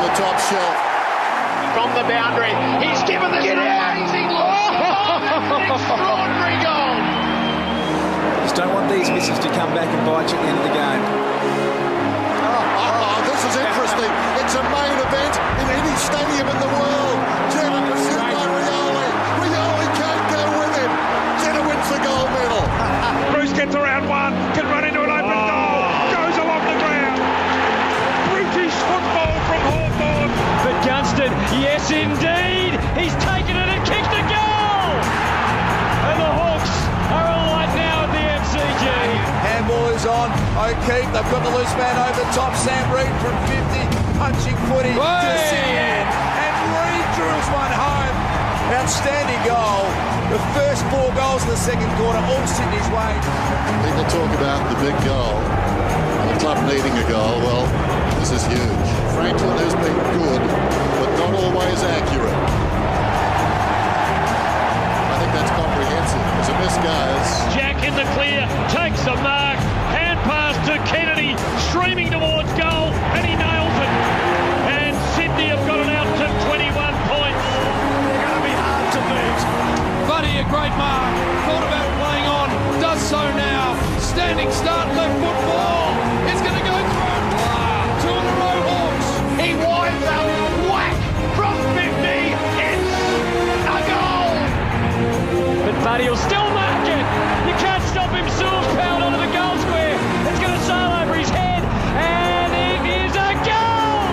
the top shelf. From the boundary, he's given this amazing look. An extraordinary goal. Just don't want these misses to come back and bite you at the end of the game. This is interesting. It's a main event in any stadium in the world. Jenna pursued by Rioli. Rioli can't go with him. Jenna wins the gold medal. Bruce gets around one, can run into an open goal, goes along the ground. British football from Hawthorn. But Gunston, yes indeed, he's taken it and kicked a goal! And the Hawks are alight now at the MCG. Handball is on, O'Keefe, they've got the loose man over the top, Sam Reid from 50, punching footy to Sydney, and Reid drills one home. Outstanding goal. The first 4 goals in the second quarter, all Sydney's way. People talk about the big goal, the club needing a goal. Well, this is huge. Franklin has been good, but not always accurate. I think that's comprehensive. As a miss goes. Jack in the clear, takes the mark, hand pass to Kennedy, streaming towards goal, and he nails it. And Sydney have got it out to 21 points. They're going to be hard to beat. Buddy, a great mark. Thought about playing on, does so now. Standing start, left foot ball. It's going to go through. 2 in a row, Hawks. He winds up, whack, from 50, it's a goal. But Buddy will still mark it. You can't stop him. Sewell's powered onto the goal square. It's going to sail over his head. And it is a goal.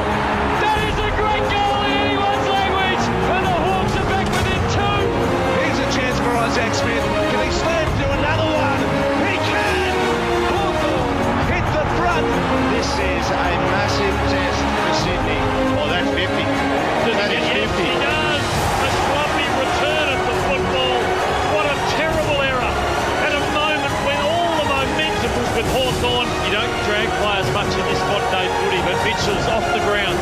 That is a great goal in anyone's language. And the Hawks are back within 2. Here's a chance for Isaac Smith. Can he slam to another one? He can! Hawthorn hit the front. This is a massive test for Sydney. Oh, that's 50. That is 50. He does. A sloppy return of the football. What a terrible error. At a moment when all the momentum was with Hawthorn. You don't drag players much in this modern day footy, but Mitchell's off the ground.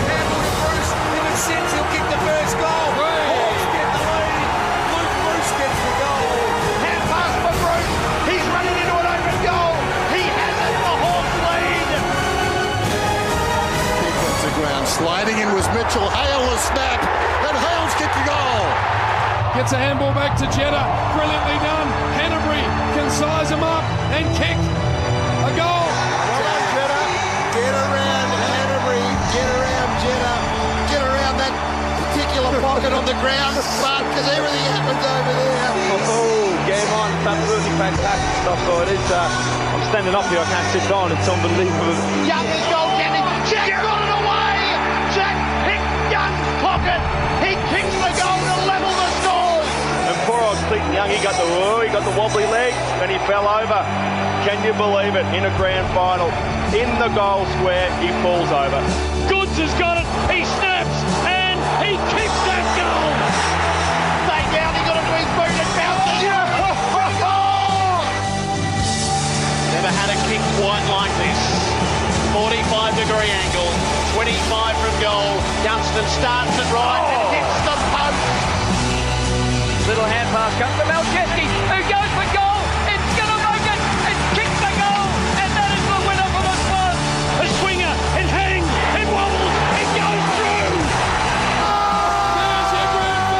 Handball to Bruce, if it sits, he'll kick the first goal. Hawks get the lead. Luke Bruce gets the goal. Hand pass for Bruce. He's running into an open goal. He has it. The Hawks lead. Defensive ground. Sliding in was Mitchell. Hale the snap. And Hale's kicked the goal. Gets a handball back to Jeddah. Brilliantly done. Hanbury can size him up and kick a goal. Well done, Jeddah. Get around Hanbury. Get around Jeddah. Get around that particular pocket on the ground, Bart, because everything happens over there. Oh, game on. It's absolutely fantastic stuff. So it is. I'm standing up here. I can't sit down. It's unbelievable. Young's goal getting. Jack got it away. Jack picked Young's pocket. He kicked the goal to level the scores. And poor old Clayton Young, he got the wobbly leg and he fell over. Can you believe it? In a grand final, in the goal square, he falls over. Goods has got it. He snaps and he kicks that goal. Stay down. He got it to his boot and bounces. Goal! Never had a kick quite like this. 45-degree angle. 25 from goal. Dunstan starts it right and hits the post. Little hand pass comes to Malcheski, who goes for goal. It's going to make it. It kicks the goal. And that is the winner for the club. A swinger. It hangs. It wobbles. It goes through. There's your grand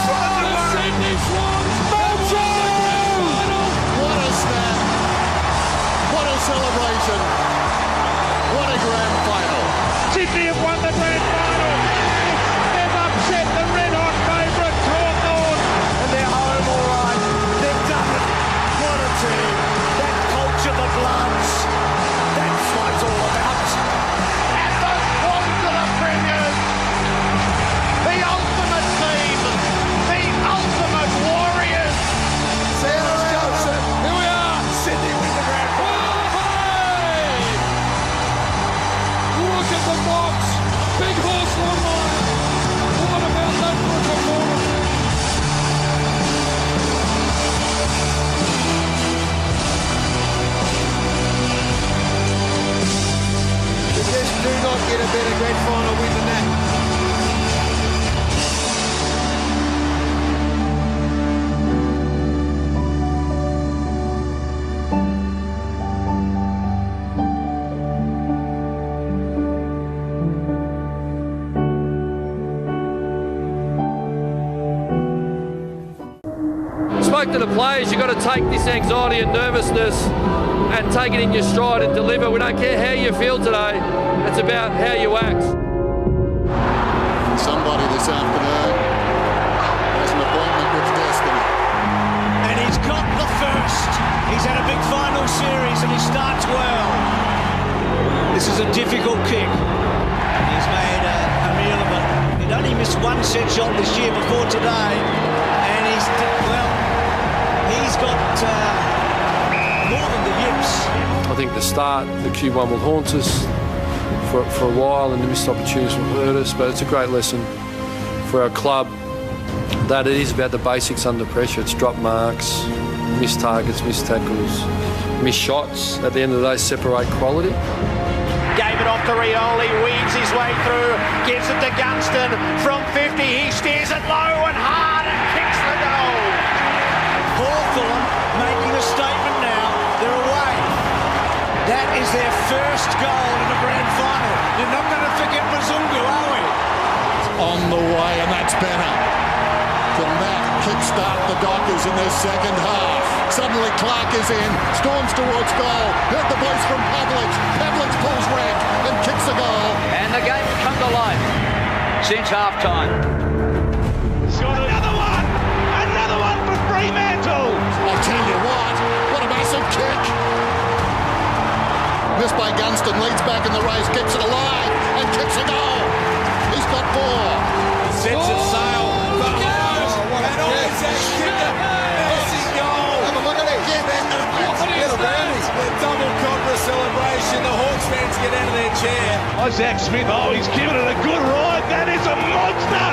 final. The Sydney Swans have won the grand final. What a snap. What a celebration. What a grand final. Sydney have won the grand final. They've upset the red-hot favourites, Hawthorn. And they're home all right. They've done it. What a team. That culture, the Bloods. That's what it's all about. And the Swans are the premiers. The ultimate team. The ultimate warriors. Let's go, sir. Here we are. Sydney win the grand final. Hey! Look at the box. Big horse online. What about that for a performance? You just do not get a better grand final win than that. players, you've got to take this anxiety and nervousness and take it in your stride and deliver. We don't care how you feel today. It's about how you act. Somebody this afternoon has an appointment with destiny. And he's got the first. He's had a big final series and he starts well. This is a difficult kick. He's made a meal of it. He'd only missed one set shot this year before today, and he's got more than the yips. I think the start, the Q1 will haunt us for a while, and the missed opportunities will hurt us, but it's a great lesson for our club that it is about the basics under pressure. It's drop marks, missed targets, missed tackles, missed shots. At the end of the day, separate quality. Gave it off to Rioli, weaves his way through, gives it to Gunston. From 50, he steers it low and hard and kicks the goal. Hawthorn making a statement now. They're away. That is their first goal in the grand final. You're not going to forget Mazungu, are we? On the way, and that's better. Can that kickstart the Dockers in their second half? Suddenly Clark is in, storms towards goal. Heard the voice from Pavlich. Pavlich pulls rank and kicks a goal. And the game has come to life since half-time. Another one for Fremantle. I'll tell you what a massive kick. Missed by Gunston, leads back in the race, keeps it alive and kicks a goal. He's got 4. Sets it sail. And always that kicker. Messi goal. Have a look at it. The double cobra celebration. The Hawks fans get out of their chair. Isaac Smith, he's given it a good ride. That is a monster.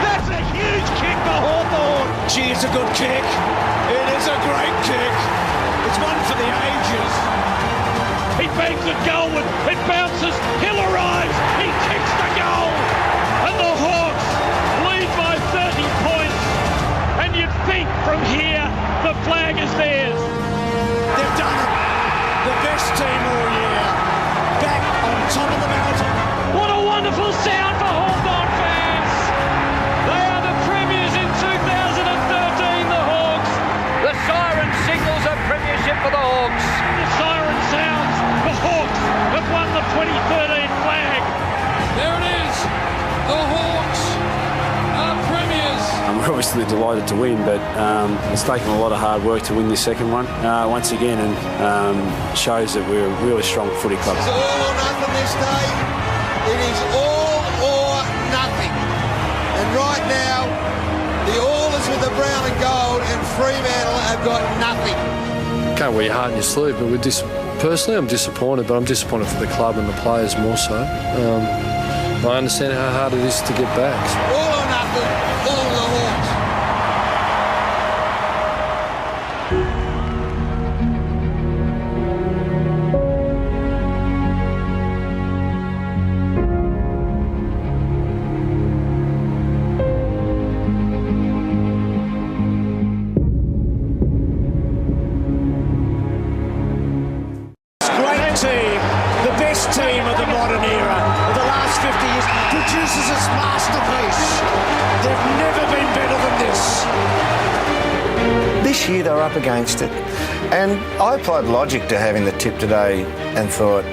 That's a huge kick for Hawthorn. Gee, it's a good kick. It is a great kick. It's one for the ages. He bangs the goal, it bounces, Hill arrives, he kicks the goal, and the Hawks lead by 30 points, and you'd think from here the flag is theirs. They've done it. The best team all year. Back on top of the mountain. What a wonderful sound for Hawthorn fans. They are the premiers in 2013, the Hawks. The siren signals a premiership for the Hawks. The siren sounds, the Hawks have won the 2013 flag. There it is. The Hawks are premiers. We're obviously delighted to win, but it's taken a lot of hard work to win this second one once again, and shows that we're a really strong footy club. It's all or nothing this day. It is all or nothing. And right now, the all is with the brown and gold, and Fremantle have got nothing. Can't wear your heart in your sleeve, but personally, I'm disappointed, but I'm disappointed for the club and the players more so. I understand how hard it is to get back. All or nothing, all the Hawks. Great team. The best team of the modern era. Of the last 50 years. Produces its masterpiece. They've never been better than this. This year they're up against it. And I applied logic to having the tip today and thought,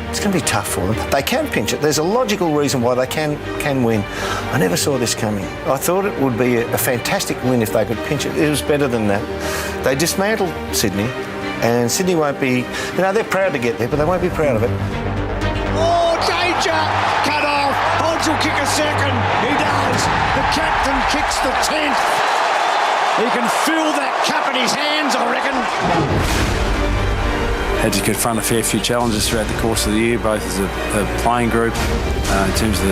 it's going to be tough for them. They can pinch it. There's a logical reason why they can win. I never saw this coming. I thought it would be a fantastic win if they could pinch it. It was better than that. They dismantled Sydney, and Sydney won't be, they're proud to get there, but they won't be proud of it. Oh, danger! Cut off. Hodge will kick a second. He does. The captain kicks the 10th. He can feel that cup in his hands, I reckon. Had to confront a fair few challenges throughout the course of the year, both as a playing group, in terms of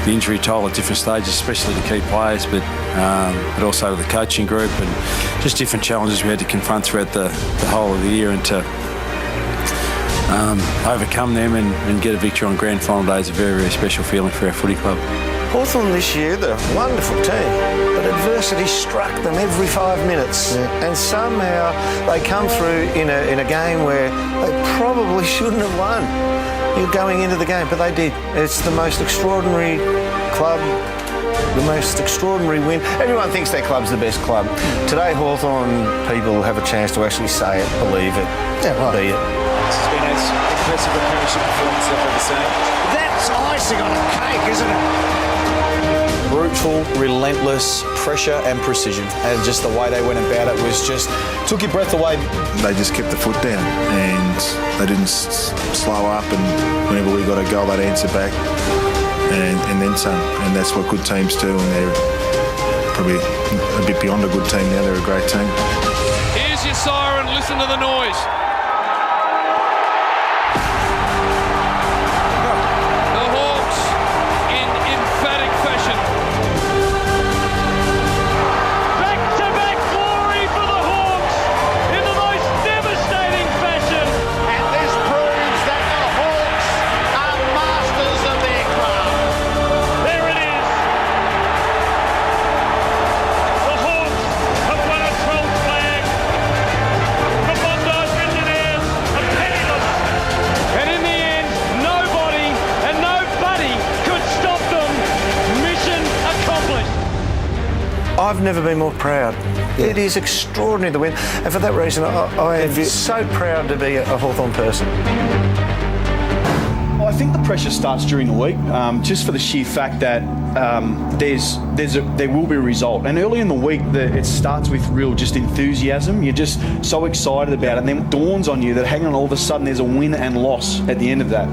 the injury toll at different stages, especially the key players, but also the coaching group, and just different challenges we had to confront throughout the whole of the year, and to overcome them and get a victory on grand final day is a very, very special feeling for our footy club. Hawthorn this year, they're a wonderful team, but adversity struck them every 5 minutes, and somehow they come through in a game where they probably shouldn't have won going into the game, but they did. It's the most extraordinary club The most extraordinary win. Everyone thinks their club's the best club. Today, Hawthorn people have a chance to actually say it, believe it, be it. This has been as impressive a premiership performance I've ever seen. That's icing on a cake, isn't it? Brutal, relentless pressure and precision, and just the way they went about it was just took your breath away. They just kept the foot down and they didn't slow up, and whenever we got a goal they'd answer back and then some, and that's what good teams do, and they're probably a bit beyond a good team now. They're a great team. Here's your siren, listen to the noise. The Hawks in emphatic fashion. Back-to-back glory for the Hawks in the most devastating fashion. And this proves that the Hawks are masters of their craft. There it is. The Hawks have won a 12th flag. The montage engineers are penniless. And in the end, nobody and nobody could stop them. Mission accomplished. I've never been more proud. It is extraordinary, the win. And for that reason, I am so proud to be a Hawthorn person. Well, I think the pressure starts during the week, just for the sheer fact that there will be a result. And early in the week, it starts with real just enthusiasm. You're just so excited about it, and then it dawns on you that hang on, all of a sudden there's a win and loss at the end of that.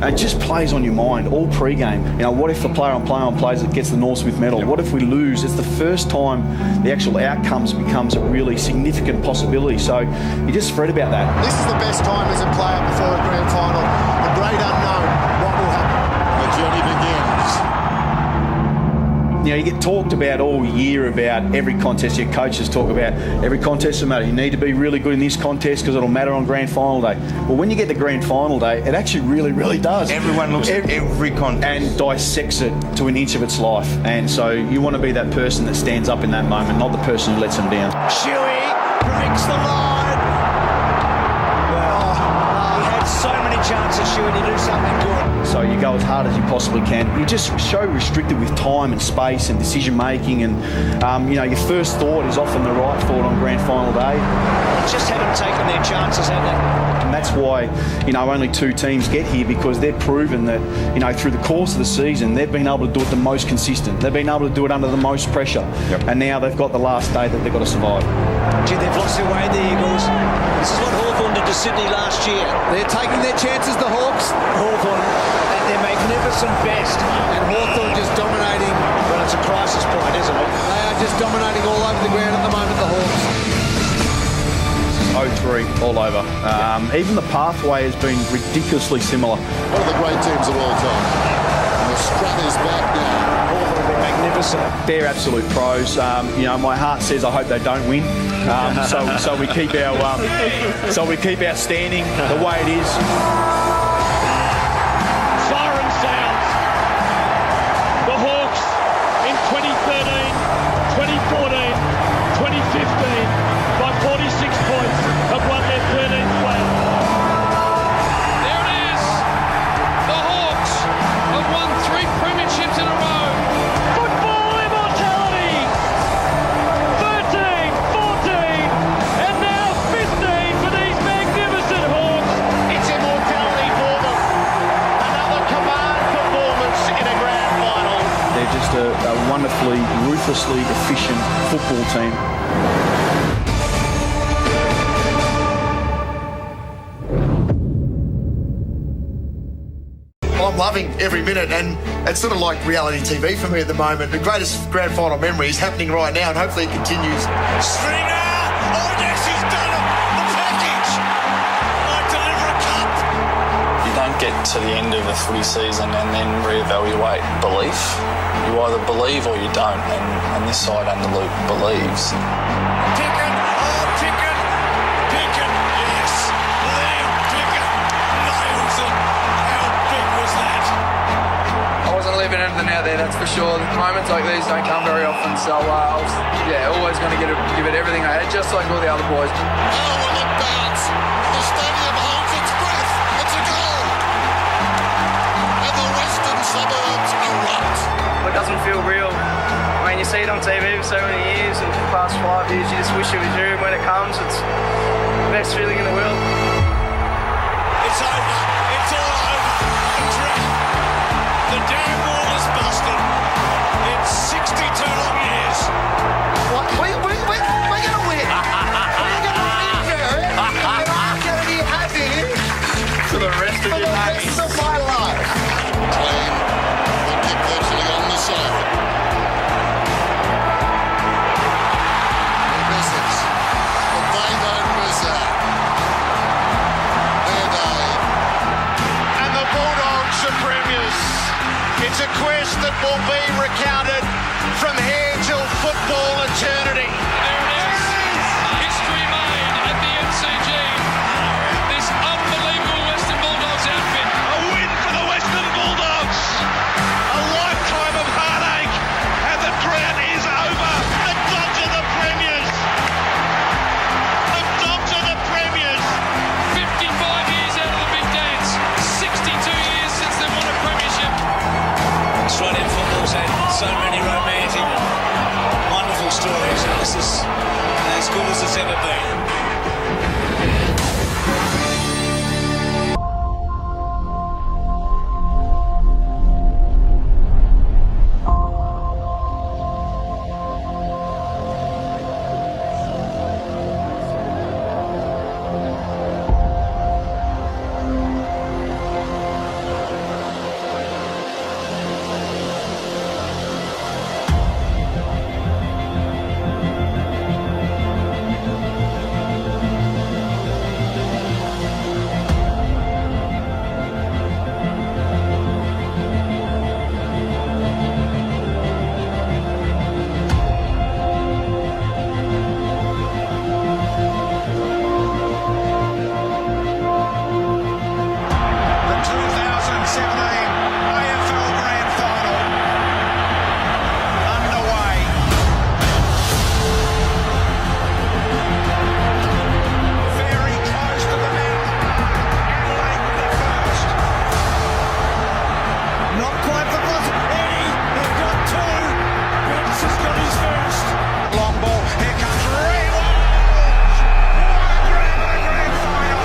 And it just plays on your mind all pre-game. You know, what if the player on plays that gets the North Smith medal? What if we lose? It's the first time the actual outcomes becomes a really significant possibility. So you just fret about that. This is the best time as a player before a grand final. The great unknown. What will happen? The journey begins. You know, you get talked about all year about every contest. Your coaches talk about every contest will matter. You need to be really good in this contest because it'll matter on grand final day. Well, when you get to grand final day, it actually really, really does. Everyone looks at every contest and dissects it to an inch of its life. And so you want to be that person that stands up in that moment, not the person who lets them down. Shuey breaks the line. Well, he had so many chances, Shuey, to do something good. So you go as hard as you possibly can. You just so restricted with time and space and decision making, and you know, your first thought is often the right thought on grand final day. Just haven't taken their chances, have they? And that's why, you know, only two teams get here, because they've proven that, you know, through the course of the season, they've been able to do it the most consistent. They've been able to do it under the most pressure. And now they've got the last day that they've got to survive. Gee, they've lost their way, the Eagles. This is what Hawthorn did to Sydney last year. They're taking their chances, the Hawks. Hawthorn at their magnificent best. And Hawthorn just dominating. Well, it's a crisis point, isn't it? They are just dominating all over the ground at the moment, the Hawks. 0-3 all over. Even the pathway has been ridiculously similar. One of the great teams of all time. And the strut is back now. Hawthorn have been magnificent. They're absolute pros. You know, my heart says I hope they don't win. So we keep our standing the way it is. Siren sounds. The Hawks in 2013, 2014, 2015 by 46 points have won their 13th flag. There it is. The Hawks have won 3 premierships in a row. Football immortality. 13, 14, and now 15 for these magnificent Hawks. It's immortality for them. Another command performance in a grand final. They're just a wonderfully, ruthlessly efficient football team. I'm loving every minute, and it's sort of like reality TV for me at the moment. The greatest grand final memory is happening right now, and hopefully it continues. Stringer! Oh, yes, he's done it! The package! Might deliver a cup! You don't get to the end of a footy season and then reevaluate belief. You either believe or you don't, and this side under Luke believes. Pickett! Oh, Pickett! Pickett, yes! Liam Pickett nails it! How big was that? I wasn't leaving anything out there, that's for sure. Moments like these don't come very often, so I was, always going to give it everything I had, just like all the other boys. Oh, and it bounce. The stadium holds its breath. It's a goal. And the western suburbs erupt. it doesn't feel real. I mean, you see it on TV for so many years, and for the past 5 years, you just wish it was you. And when it comes, it's the best feeling in the world. It's over. It's all over. The dream. The damn wall is busted. It's 62 long years. What? We're going to win. We're going to win, Jared. And I'm going to be happy For the rest of your days. of my life. Clean. The kick virtually on the side. He misses. But they don't miss out. Their day. And the Bulldogs are premiers. It's a quest that will be recounted from here till football eternity. There it is. History made at the MCG. This unbelievable Western Bulldogs outfit. A win for the Western Bulldogs. A lifetime of heartache. And the drought is over. The Dogs are the premiers. The Dogs are the premiers. 55 years out of the big dance. 62 years since they won a premiership. Australian football's had so many romantic, wonderful stories, and this is as good as it's ever been. AFL Grand Final underway. Very close to the mouth. Adelaide with the first. Not quite the buzzer. Eddie, they've got two. Brits has got his first. Long ball. Here comes Ray Walsh. What a grand final.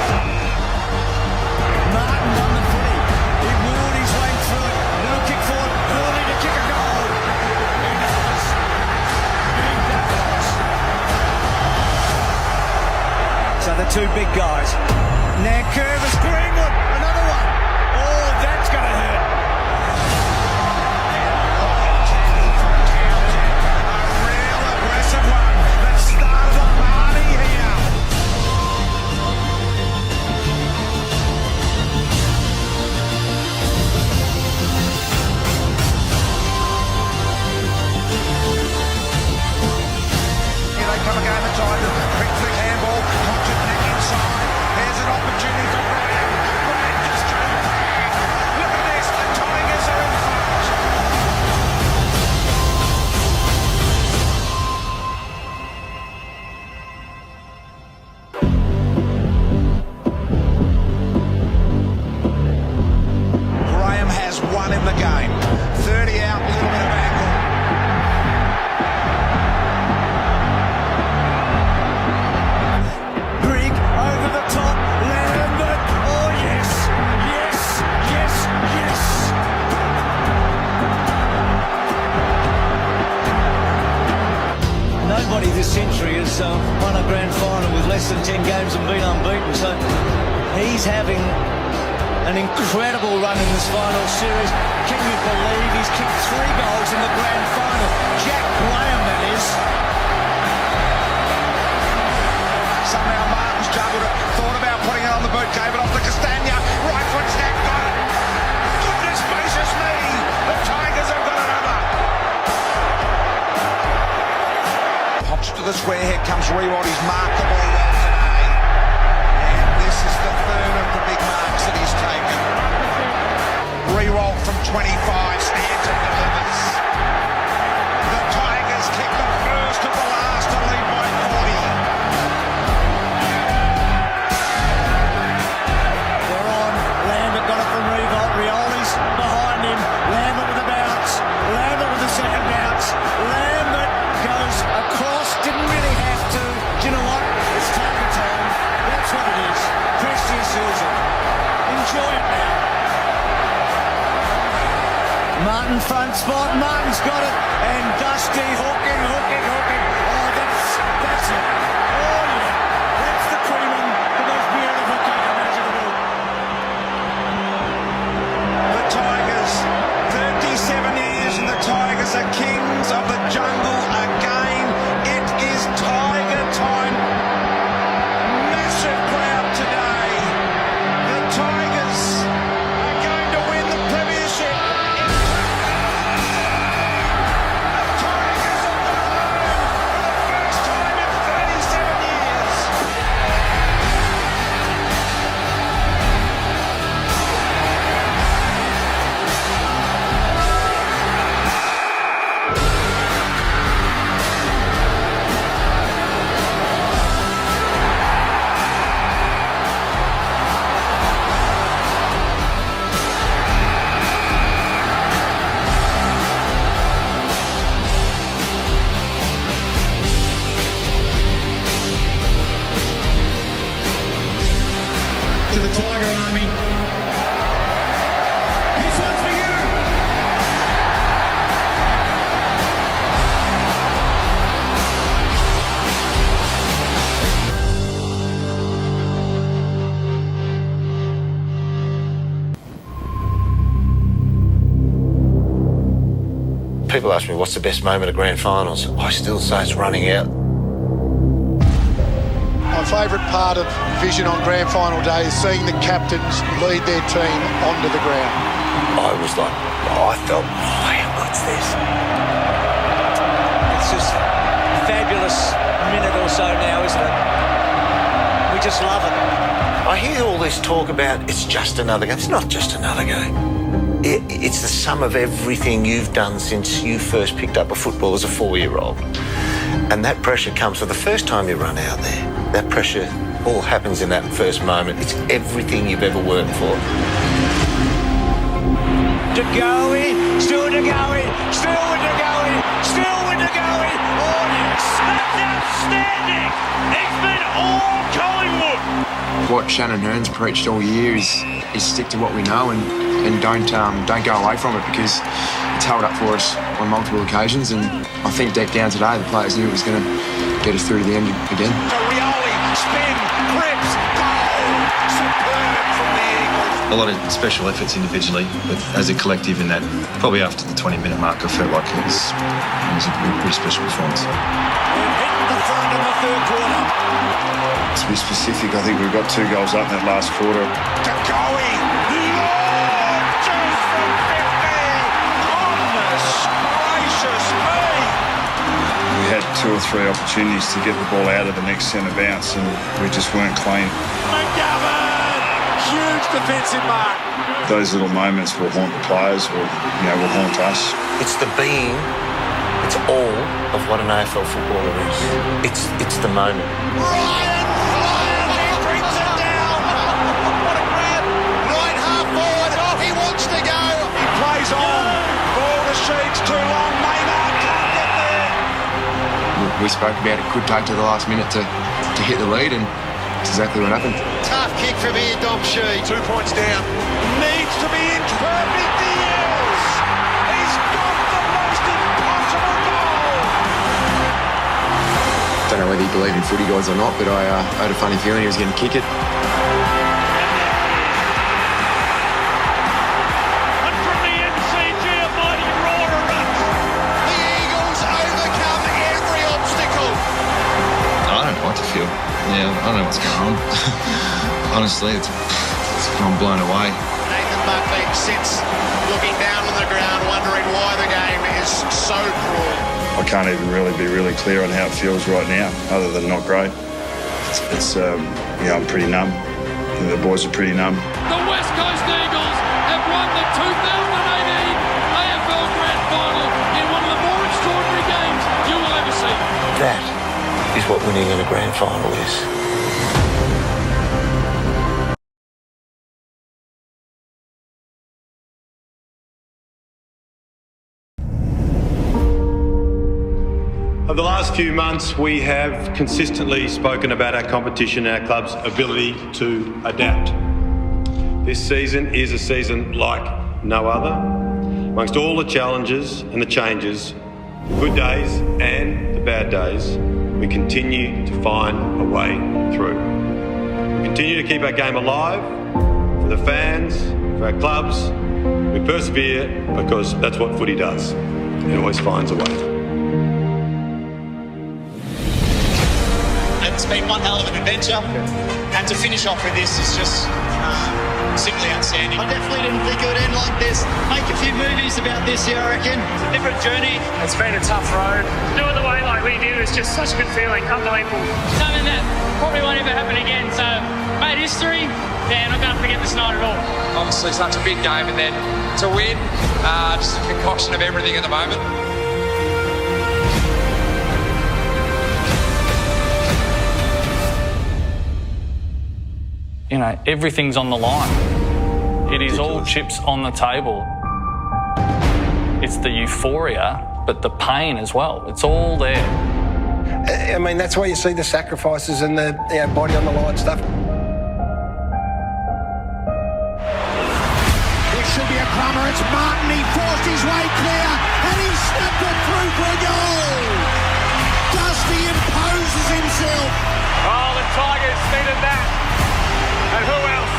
Martin won the footy. He wheeled his way through it. Little kick forward. Ability to kick a goal. He does. Big that was. So the two big guys. Now Curvis Greenwood. Another one. Oh, that's going to hurt. A real aggressive one. The start of the party here. Here they come again, the Tigers. Quick flick handball. Hodgson neck inside. There's an opportunity for Graham. Graham just trying to bang. Look at this. The Tigers are in front. Graham has one in the game. 30 out, little bit of angle. Grigg over the top, Lambert, oh yes, yes, yes, yes. Nobody this century has won a grand final with less than 10 games and been unbeaten, so he's having an incredible run in this final series. Can you believe he's kicked 3 goals in the grand final? Jack Graham, that is. Somehow Martin's juggled it, thought about putting it on the boot, gave it off to Castagna, right foot snap, got it. Goodness gracious me, the Tigers have got another. Pops to the square, here comes Rewald, he's marked the ball well today. And this is the third of the big marks that he's taken. Re-roll from 25, stands and delivers. The Tigers kick the first of the last to lead by 40. They're on. Lambert got it from Revolt. Rioli's behind him. Lambert with a bounce. Lambert in front spot. Martin's got it, and Dusty hooking. Oh, that's it. Oh, yeah. That's the cream, the most beautiful kick imaginable. The Tigers, 37 years, and the Tigers are kings of the jungle again. It is Tiger time. Massive crowd today. The Tigers are going to win the premiership. To the Tiger Army. This one's for you. People ask me what's the best moment of grand finals. I still say it's running out. My favourite part of vision on grand final day is seeing the captains lead their team onto the ground. I was like, I felt, what's this? It's just a fabulous minute or so now, isn't it? We just love it. I hear all this talk about it's just another game. It's not just another game. It's the sum of everything you've done since you first picked up a football as a 4-year-old. And that pressure comes for the first time you run out there. That pressure all happens in that first moment. It's everything you've ever worked for. De Goey, still De Goey, still with De Goey, still with De Goey. Oh, yes. That's outstanding. It's been all Collingwood. What Shannon Hearn's preached all year is stick to what we know and don't go away from it, because it's held up for us on multiple occasions, and I think deep down today the players knew it was going to get us through to the end again. Spin, grips, goal, superb from the Eagles. A lot of special efforts individually, but as a collective in that, probably after the 20-minute mark, I felt like it was a pretty special performance. We've hit the front of the third quarter. To be specific, I think we've got 2 goals up in that last quarter. De Goey, just from 50. Goodness gracious me. We had 2 or 3 opportunities to get the ball out of the next centre bounce, and we just weren't clean. McGovern, huge defensive mark. Those little moments will haunt the players, will haunt us. It's the being, it's all of what an AFL footballer is. It's the moment. Ryan Flynn, he brings it down. What a grab. Right half forward, he wants to go. He plays on. Ball to Sheeds, too long. Maynard can't get there. We spoke about it could take to the last minute to hit the lead, and it's exactly what happened. Tough kick from here, Dom Sheed. 2 points down. Needs to be inch perfect. He is. He's got the most impossible goal. Don't know whether he believed in footy gods or not, but I had a funny feeling he was going to kick it. And from the MCG, a mighty roar erupts. The Eagles overcome every obstacle. I don't know what to feel. Yeah, I don't know what's going on. Honestly, I'm blown away. Nathan Buckley sits looking down on the ground, wondering why the game is so cruel. I can't even be really clear on how it feels right now, other than not great. I'm pretty numb. The boys are pretty numb. The West Coast Eagles have won the 2018 AFL Grand Final in one of the more extraordinary games you will ever see. That is what winning in a grand final is. Over the last few months, we have consistently spoken about our competition and our club's ability to adapt. This season is a season like no other, amongst all the challenges and the changes, the good days and the bad days, we continue to find a way through. We continue to keep our game alive for the fans, for our clubs. We persevere because that's what footy does. It always finds a way. It's been one hell of an adventure, and to finish off with this is just simply outstanding. I definitely didn't think it would end like this. Make a few movies about this year, I reckon. It's a different journey. It's been a tough road. Doing the way like we do is just such a good feeling, unbelievable. Something that probably won't ever happen again, so made history. Yeah, I'm not going to forget this night at all. Obviously such a big game, and then to win, just a concoction of everything at the moment. You know, everything's on the line. It is all chips on the table. It's the euphoria, but the pain as well. It's all there. I mean, that's why you see the sacrifices and the body on the line stuff. This should be a crummer. It's Martin. He forced his way clear and he snapped it through for a goal. Dusty imposes himself. Oh, the Tigers needed that. And who else?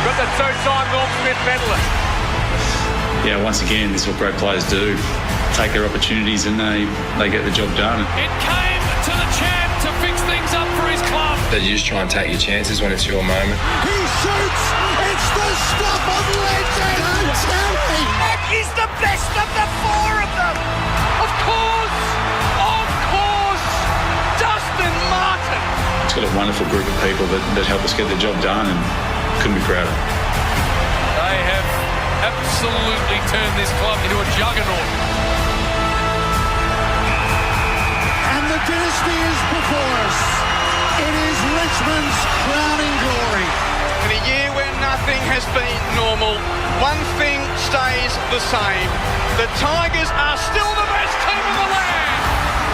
Got the two-time Norm Smith medalist. Yeah, once again, this is what great players do. Take their opportunities and they get the job done. It came to the champ to fix things up for his club. That you just try and take your chances when it's your moment. He shoots. It's the stuff of legend. Don't tell me. That is the best of the four of them. Of course. Dustin Martin. It's got a wonderful group of people that help us get the job done, and couldn't be prouder. They have absolutely turned this club into a juggernaut. And the dynasty is before us. It is Richmond's crowning glory. In a year where nothing has been normal, one thing stays the same. The Tigers are still the best team in the land.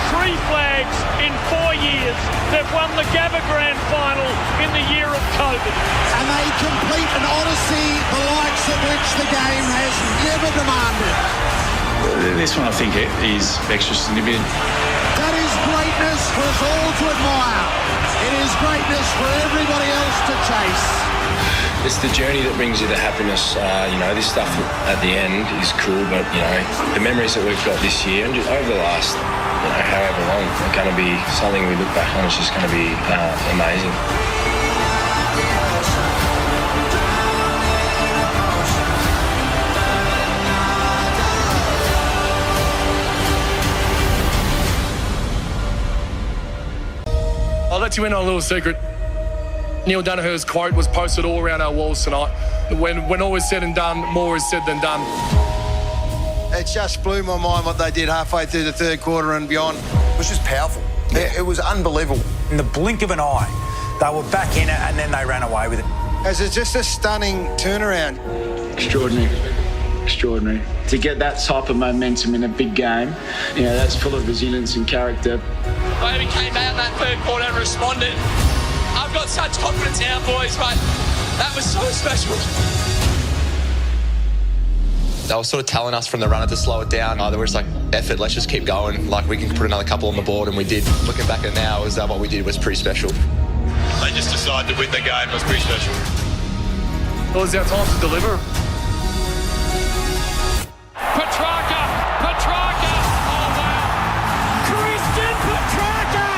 3 flags in 4 years. They've won the Gabba Grand Final in the year of COVID. And they complete an odyssey the likes of which the game has never demanded. This one, I think, is extra significant. That is greatness for us all to admire. It is greatness for everybody else to chase. It's the journey that brings you the happiness. This stuff at the end is cool, but, the memories that we've got this year and just over the last, however long, are going to be something we look back on. It's just going to be amazing. I'll let you in on a little secret. Neil Danaher's quote was posted all around our walls tonight. When all is said and done, more is said than done. It just blew my mind what they did halfway through the third quarter and beyond. It was just powerful. Yeah. It was unbelievable. In the blink of an eye, they were back in it and then they ran away with it. It's just a stunning turnaround. Extraordinary. To get that type of momentum in a big game, that's full of resilience and character. They came out in that third quarter and responded. I've got such confidence now, boys, but that was so special. They were sort of telling us from the runner to slow it down. They were just like, F it, let's just keep going. Like, we can put another couple on the board, and we did. Looking back at it now, what we did was pretty special. They just decided to win the game. It was pretty special. It was our time to deliver. Petrarca! Oh, wow. Christian Petrarca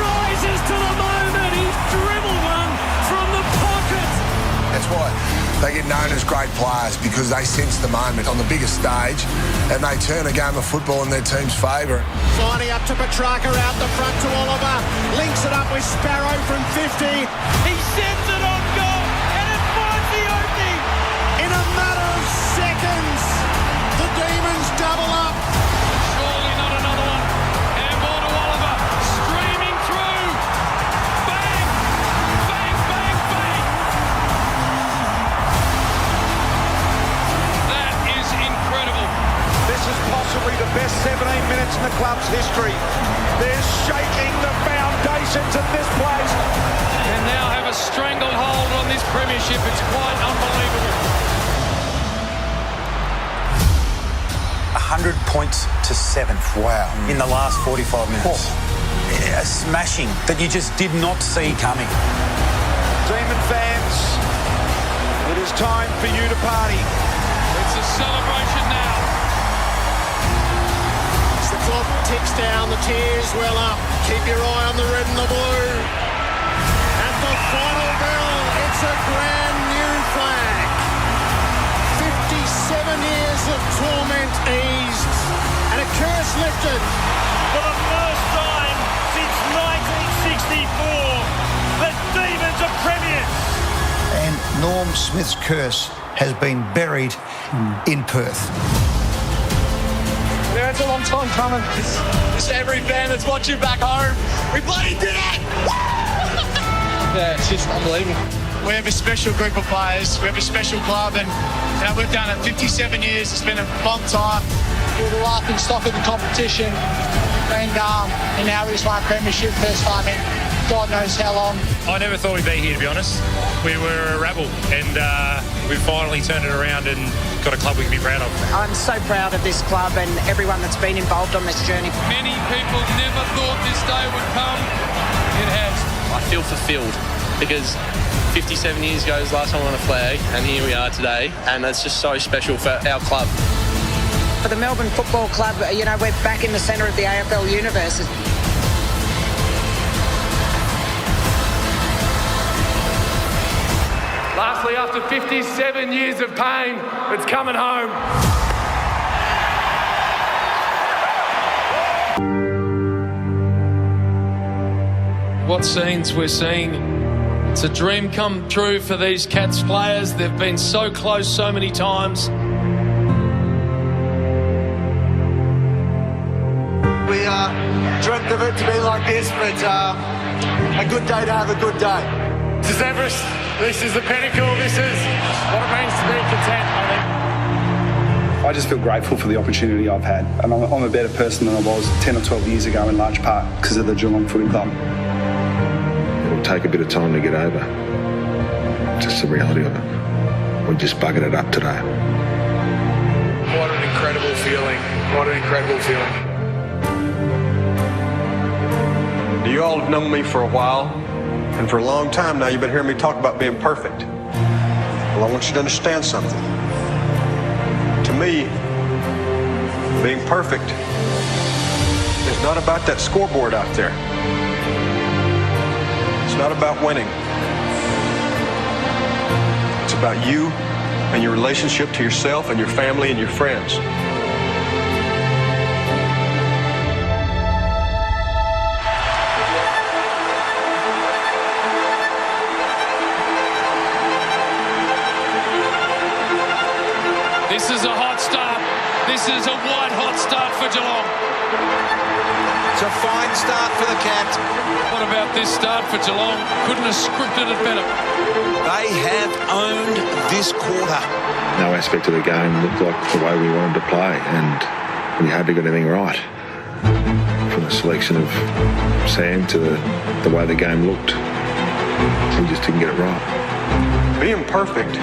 rises to the moment. He's dribbled one from the pocket. That's why they get known as great players, because they sense the moment on the biggest stage and they turn a game of football in their team's favour. Finding up to Petrarca, out the front to Oliver. Links it up with Sparrow from 50. He sends it on goal, and it finds the opening. In a matter of seconds, the Demons double up. Surely not another one. Handball to Oliver, streaming through. Bang! Bang, bang, bang! That is incredible. This is possibly the best 17 minutes in the club's history. They're shaking the foundations of this place. And now have a stranglehold on this premiership. It's quite unbelievable. 100 points to 7th. Wow. In the last 45 minutes. A smashing that you just did not see coming. Demon fans, it is time for you to party. It's a celebration now. As the clock ticks down, the tears well up. Keep your eye on the red and the blue. At the final bell, it's a brand new flag. 57 years of torment eased and a curse lifted. For the first time since 1964, the Demons are premiers. And Norm Smith's curse has been buried in Perth. Yeah, it's a long time coming. It's every fan that's watching back home. We bloody did it! Yeah, it's just unbelievable. We have a special group of players. We have a special club, and we've done it 57 years. It's been a long time. We're the laughing stock of the competition. And now we just won a premiership first time in God knows how long. I never thought we'd be here, to be honest. We were a rabble, and we finally turned it around and got a club we can be proud of. I'm so proud of this club and everyone that's been involved on this journey. Many people never thought this day would come. It has. I feel fulfilled because 57 years ago was the last time I won a flag, and here we are today, and it's just so special for our club. For the Melbourne Football Club, you know, we're back in the centre of the AFL universe. Lastly, after 57 years of pain, it's coming home. What scenes we're seeing. It's a dream come true for these Cats players. They've been so close so many times. We dreamt of it to be like this, but a good day to have a good day. This is Everest. This is the pinnacle. This is what it means to be content, I think. I just feel grateful for the opportunity I've had, and I'm a better person than I was 10 or 12 years ago in large part because of the Geelong Footy Club. It'll take a bit of time to get over. Just the reality of it. We just buggered it up today. What an incredible feeling. What an incredible feeling. You all have known me for a while, and for a long time now you've been hearing me talk about being perfect. Well, I want you to understand something. To me, being perfect is not about that scoreboard out there. It's not about winning. It's about you and your relationship to yourself and your family and your friends. This is a hot start. This is a white hot start for Geelong. It's a fine start for the Cats. What about this start for Geelong? Couldn't have scripted it better. They have owned this quarter. No aspect of the game looked like the way we wanted to play, and we hardly got anything right. From the selection of Sam to the way the game looked, we just didn't get it right. Being perfect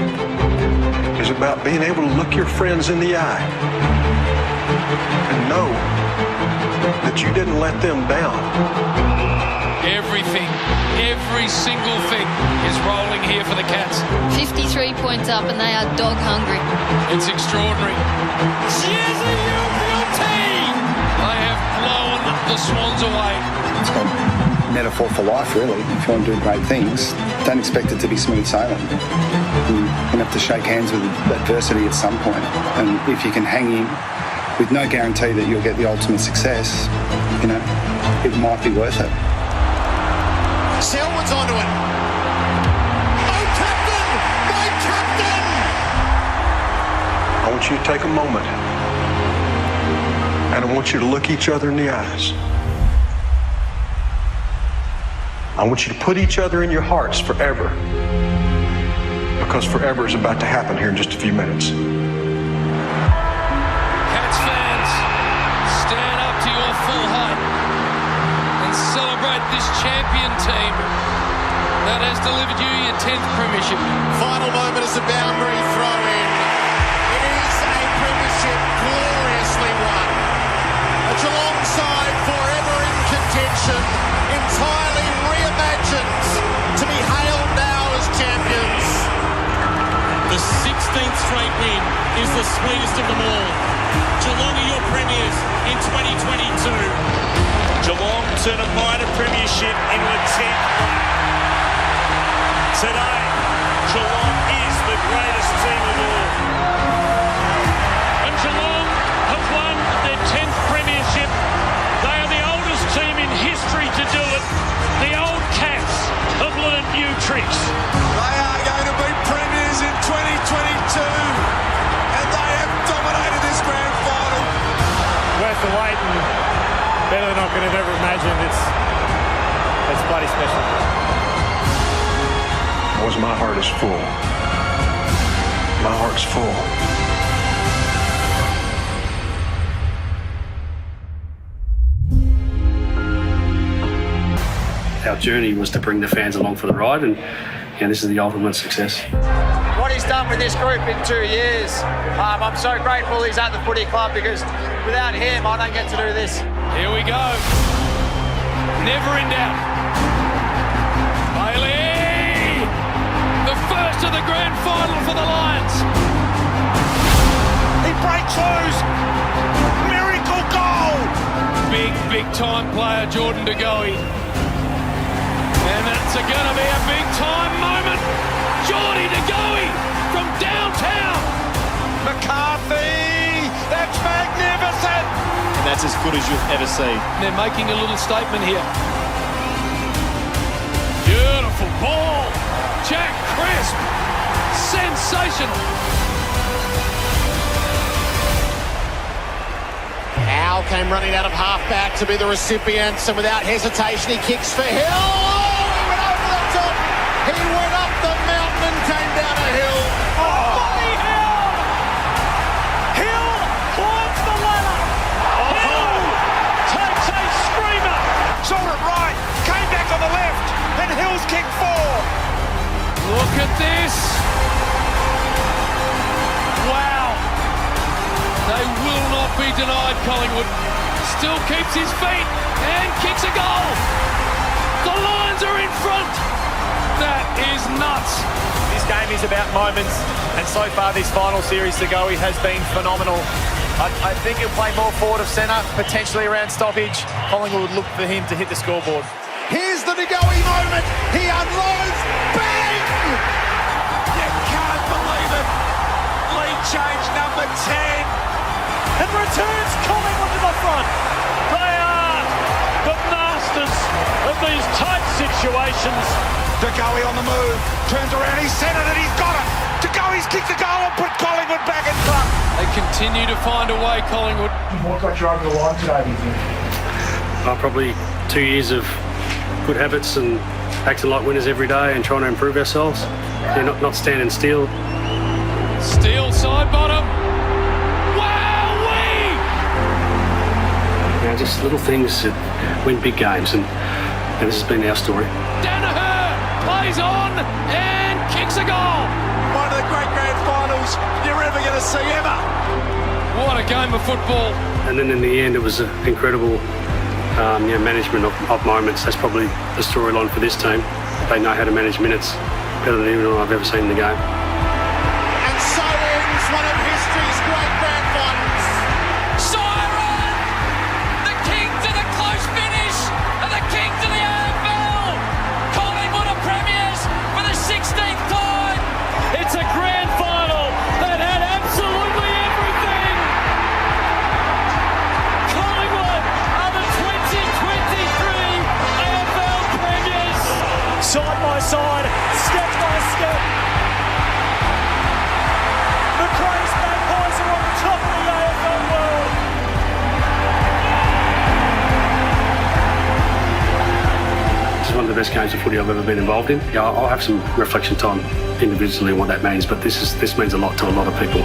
is about being able to look your friends in the eye and know that you didn't let them down. Everything, every single thing is rolling here for the Cats. 53 points up and they are dog hungry. It's extraordinary. Cheers the European team! They have blown the Swans away. It's a metaphor for life, really. If you want to do great things, don't expect it to be smooth sailing. You're going to have to shake hands with adversity at some point. And if you can hang in with no guarantee that you'll get the ultimate success, you know, it might be worth it. Selwood's onto it. Oh, captain! My captain! I want you to take a moment and I want you to look each other in the eyes. I want you to put each other in your hearts forever, because forever is about to happen here in just a few minutes. Cats fans, stand up to your full height and celebrate this champion team that has delivered you your 10th premiership. Final moment is a boundary throw in. It is a premiership gloriously won. attention, entirely reimagined to be hailed now as champions. The 16th straight win is the sweetest of them all. Geelong are your premiers in 2022. Geelong turn a minor premiership into a 10th. Today, Geelong is the greatest team of all. And Geelong have won their 10th premiership. They are the oldest team in history to do it. The old Cats have learned new tricks. They are going to be premiers in 2022, and they have dominated this grand final. Worth the wait and better than I could have ever imagined. It's bloody special. My heart is full. My heart's full. Our journey was to bring the fans along for the ride, and this is the ultimate success. What he's done with this group in 2 years, I'm so grateful he's at the footy club, because without him, I don't get to do this. Here we go. Never in doubt. Bailey! The first of the grand final for the Lions. He breaks loose. Miracle goal. Big time player, Jordan De Goey. And it's going to be a big time moment. Jordy De Goey from downtown. McCarthy. That's magnificent. And that's as good as you've ever seen. They're making a little statement here. Beautiful ball. Jack Crisp. Sensational. Al came running out of halfback to be the recipient, and without hesitation he kicks for Hill. Oh, he went over the top. He went up the mountain and came down a hill. Bloody Hill! Hill climbs the ladder. Hill takes a screamer. Saw it right, came back on the left, and Hill's kick 4. Look at this. Wow. They will not be denied, Collingwood. Still keeps his feet and kicks a goal. The Lions are in front. That is nuts. This game is about moments, and so far this final series to go, he has been phenomenal. I think he'll play more forward of centre, potentially around stoppage. Collingwood would look for him to hit the scoreboard. Here's the De Goey moment. He unloads. Bang! You can't believe it. Lead change number 10. And returns Collingwood to the front. They are the masters of these tight situations. De Goey on the move. Turns around. He's centred it. He's got it. De Goey's kicked the goal and put Collingwood back in front. They continue to find a way, Collingwood. What got you over the line today, do you think? Probably 2 years of good habits and acting like winners every day and trying to improve ourselves. Not standing still. Steele side bottom. Wowee! Just little things that win big games, and this has been our story. Danaher plays on and kicks a goal. One of the great grand finals you're ever going to see ever. What a game of football. And then in the end, it was incredible management of moments. That's probably the storyline for this team. They know how to manage minutes better than anyone I've ever seen in the game. And so ends one of history's great grand finals. Siren! The king to the close finish and the king to the AFL. Collingwood are premiers for the 16th time. It's a grand final that had absolutely everything. Collingwood are the 2023 AFL premiers. Side by side, step by step. The greatest Magpies are on top of the AFL world. This is one of the best games of footy I've ever been involved in. Yeah, I'll have some reflection time individually on what that means, but this means a lot to a lot of people.